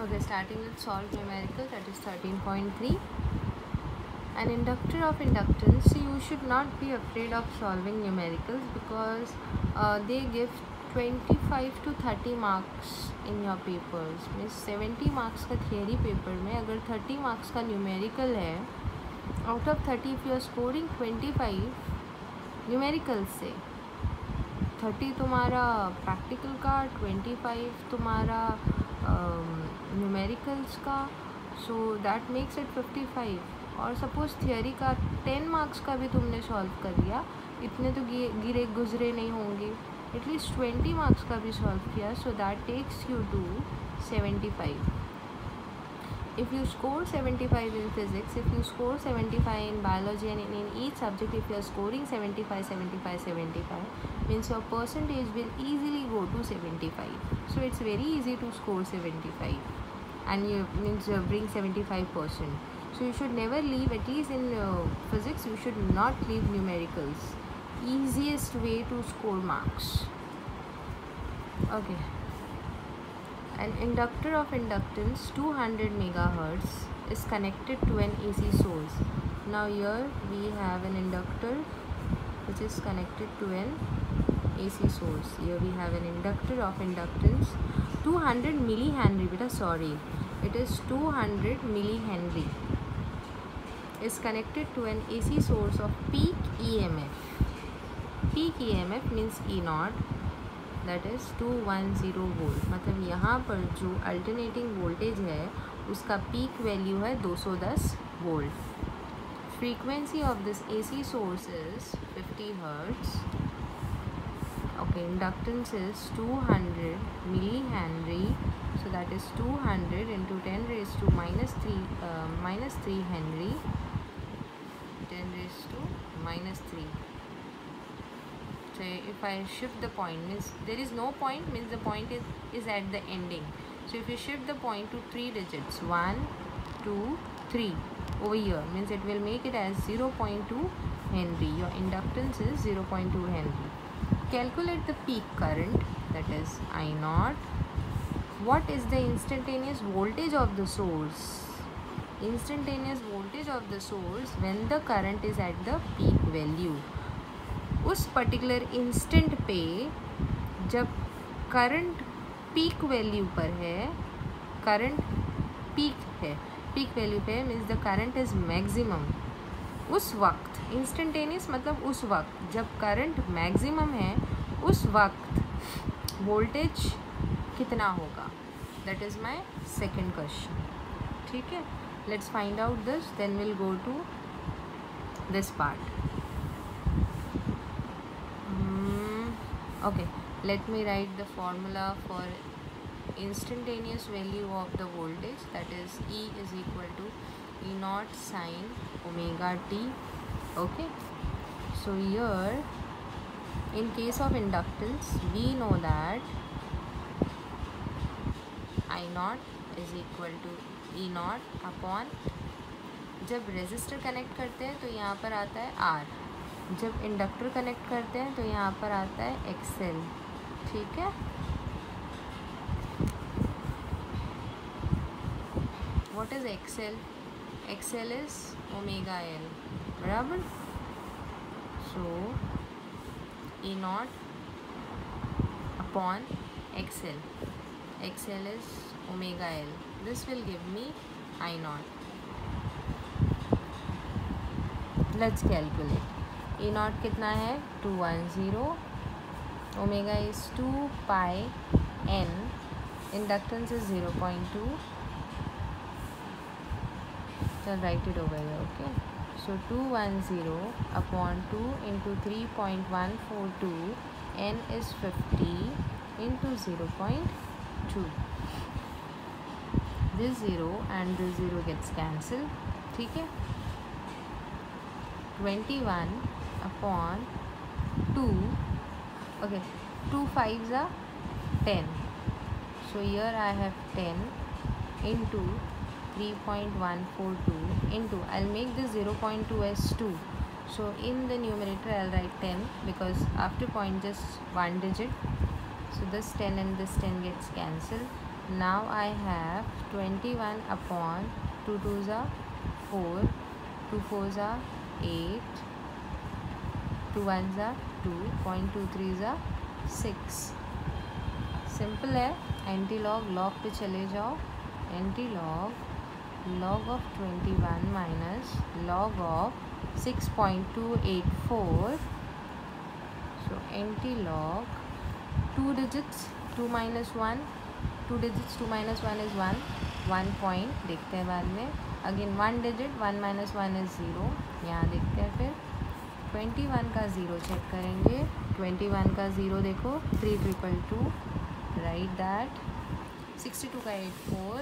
Okay, starting with solved numerical, that is 13.3. An inductor of inductance. See, you should not be afraid of solving numericals because they give 25 to 30 marks in your papers. Means 70 marks का theory paper में अगर 30 marks का numerical है, out of 30 if you are scoring 25 numericals से, 30 तुम्हारा practical का, 25 तुम्हारा numericals का, सो दैट मेक्स इट 55. और सपोज थियोरी का 10 मार्क्स का भी तुमने सॉल्व कर लिया, इतने तो गिरे गुजरे नहीं होंगे, एटलीस्ट 20 मार्क्स का भी सॉल्व किया, so that takes you to 75. If you score 75 in physics, if you score 75 in biology, and in each subject if you are scoring 75, 75, 75, means your percentage will easily go to 75. So it's very easy to score 75 and you means bring 75%. So you should never leave, at least in physics you should not leave numericals. Easiest way to score marks. Okay. An inductor of inductance 200 megahertz is connected to an AC source. Now here we have an inductor which is connected to an AC source. Here we have an inductor of inductance 200 millihenry. Beta, sorry, it is 200 millihenry is connected to an AC source of peak EMF. Peak EMF means E naught. That is 210 volt. मतलब यहाँ पर जो alternating voltage है उसका peak value है 210 volt. Frequency of this AC source is 50 hertz. Okay, inductance is 200 milli henry, so that is 200 into 10 raised to -3 henry, 10 raised to -3. So if I shift the point, means there is no point, means the point is at the ending. So if you shift the point to 3 digits, 1 2 3 over here, means it will make it as 0.2 Henry. Your inductance is 0.2 Henry. Calculate the peak current, that is I naught. What is the instantaneous voltage of the source? Instantaneous voltage of the source when the current is at the peak value. उस particular instant पे जब current peak value पर है, current peak है, peak value पे means the current is maximum. उस वक्त instantaneous मतलब उस वक्त जब करंट मैक्सिमम है, उस वक्त वोल्टेज कितना होगा? That is my second question. ठीक है, let's find out this, then will go to this part. Okay, let me write the formula for instantaneous value of the voltage, that is E is equal to E naught sine omega t. Okay, so here in case of inductance we know that I naught is equal to E naught upon, जब resistor connect करते हैं तो यहाँ पर आता है R, जब inductor connect करते हैं तो यहाँ पर आता है XL. ठीक है, what is XL? XL is omega L, बराबर. So E naught upon XL, XL is omega L. This will give me I naught. Let's calculate. E naught कितना है? 210. Omega is 2 pi n. Inductance is 0.2. चल write it over here. Okay, so 210 upon 2 into 3.142, n is 50 into 0.2. This 0 and this 0 gets cancel. ठीक है, 21 upon 2. Okay, 2 5s are 10. So here I have 10 into 3.142 into, I'll make this 0.2 as 2. So in the numerator I'll write 10 because after point just one digit. So this 10 and this 10 gets cancelled. now I have 21 upon 2 2s are 4, 2 4s are 8, 2 1s are 2, 0.23s are 6. Simple है. Anti log log पे चले जाओ. Anti log of 21 minus log of 6.284. So anti log 2 digits 2 minus 1, 2 digits 2 minus 1 is 1. 1 point देखते हैं बाद में. Again 1 digit 1 minus 1 is 0. यहाँ देखते हैं. फिर 21 का 0 चेक करेंगे. 21 का 0 देखो 3222. Right that. 62 का 84,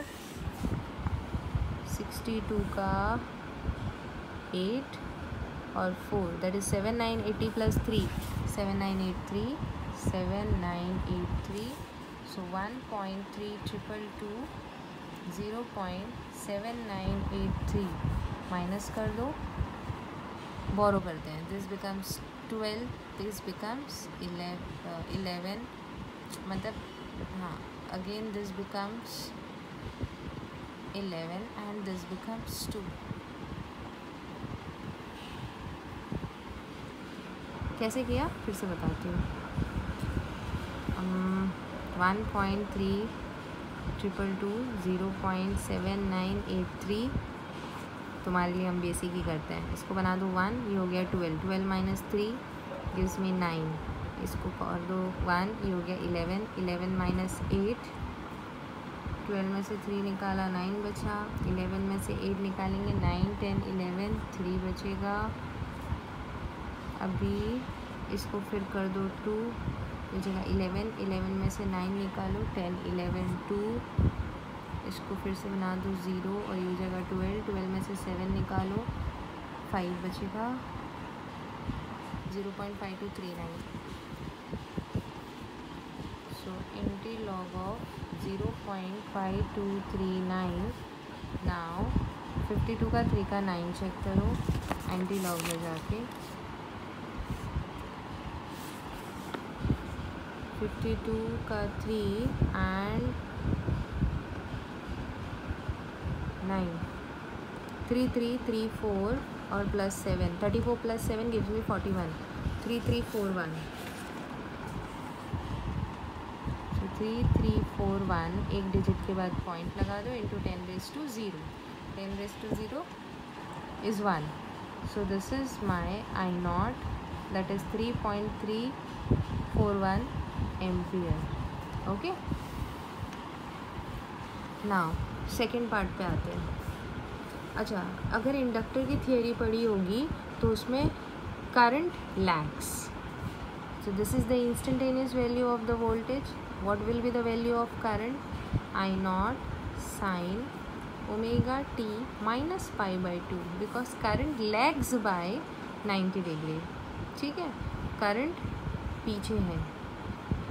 62 का 8 और 4 that is 7980 plus 3 7983 7983. So 1.3222 0.7983 minus कर दो. बोरो करते हैं. दिस बिकम्स 12, दिस बिकम्स 11 मतलब हाँ. Again this becomes 11 and this becomes 2. कैसे किया फिर से बताती हूँ. 1.3222 0.7983. तुम्हारे लिए हम बेसिक ही करते हैं. इसको बना दो 1. ये हो गया 12. 12 माइनस 3 गिव्स मी 9. इसको कर दो 1. ये हो गया 11. 11 माइनस 8. 12 में से 3 निकाला 9 बचा. 11 में से 8 निकालेंगे 9 10 11 3 बचेगा. अभी इसको फिर कर दो 2 बचेगा 11. 11 में से 9 निकालो 10 11 2. इसको फिर से बना दो 0 और ये हो जाएगा 12. 12 में से 7 निकालो 5 बचेगा 0.5239. So anti log of 0.5239. Now 52 का 3 का 9 चेक करो एंटी लॉग में जाके. 52 का 3 एंड 9 3 3 3 4 और प्लस 7 34 प्लस 7 गिव्स मी 41. 3341. सो 3341 एक डिजिट के बाद पॉइंट लगा दो into 10⁻0. 10⁻0 is 1. So this is my I naught that is 3.341 ampere. Okay. Now second part पे आते हैं. अच्छा, अगर इंडक्टर की थियोरी पढ़ी होगी तो उसमें current lags. So this is the instantaneous value of the voltage. What will be the value of current? I naught sin omega t minus π/2 because current lags by 90 degree. ठीक है. Current पीछे है.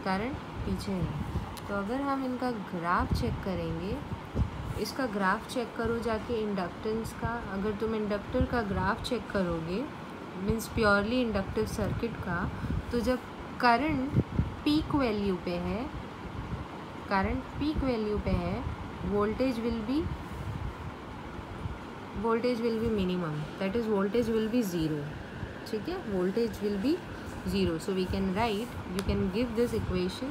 Current पीछे है. तो अगर हम इनका ग्राफ चेक करेंगे, इसका ग्राफ चेक करो जाके इंडक्टेंस का. अगर तुम इंडक्टर का ग्राफ चेक करोगे मीन्स प्योरली इंडक्टिव सर्किट का, तो जब करंट पीक वैल्यू पे है, करंट पीक वैल्यू पे है, voltage will be minimum. That is voltage will be 0. ठीक है. Voltage will be 0. So we can write, you can give this equation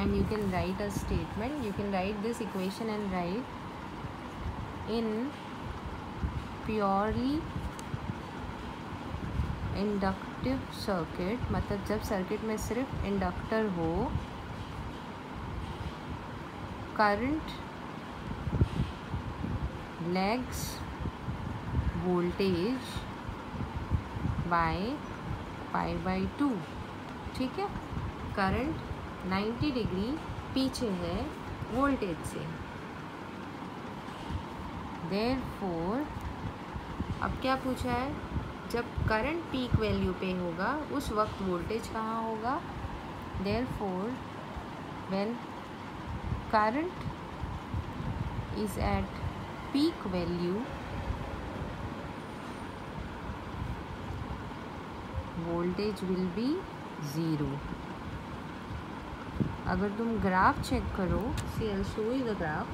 and you can write a statement. You can write this equation and write in purely inductive circuit. मतलब जब circuit में सिर्फ inductor हो, current lags voltage bye π/2. ठीक है. Current 90 degree पीछे है voltage से. देयरफॉर अब क्या पूछा है? जब करंट पीक वैल्यू पे होगा उस वक्त वोल्टेज कहाँ होगा? Therefore when current is at peak value, voltage will be 0. अगर तुम ग्राफ चेक करो, see I show you the graph,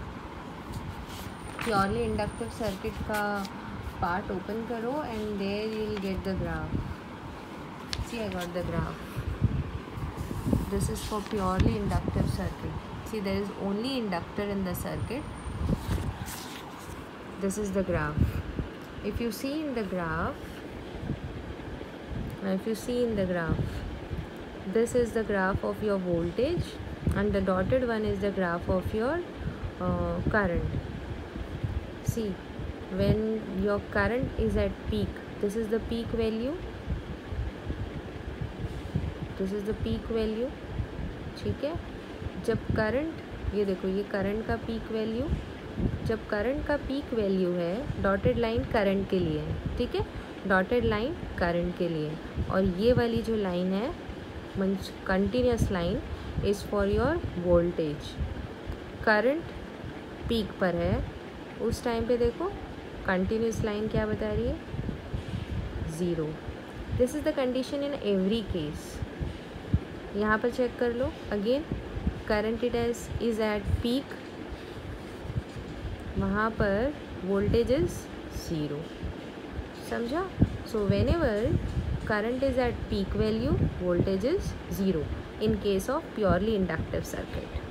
purely inductive circuit का पार्ट ओपन करो and there you will get the graph. See I got the graph. This is for purely inductive circuit. See, there is only inductor in the circuit. This is the graph. If you see in the graph, this is the graph of your voltage, and the dotted one is the graph of your current. See, when your current is at peak, this is the peak value. This is the peak value. ठीक है, जब current, ये देखो ये current का peak value, जब current का peak value है, डॉटेड लाइन करंट के लिए है. ठीक है, डॉटेड लाइन करंट के लिए, और ये वाली जो लाइन है means continuous line is for your voltage. Current peak पर है उस टाइम पे देखो कंटिन्यूस लाइन क्या बता रही है, 0. This is the condition in every case. यहाँ पर चेक कर लो again, current is at peak, वहाँ पर वोल्टेज इज़ 0. समझा? So whenever current is at peak value, voltage is 0 in case of purely inductive circuit.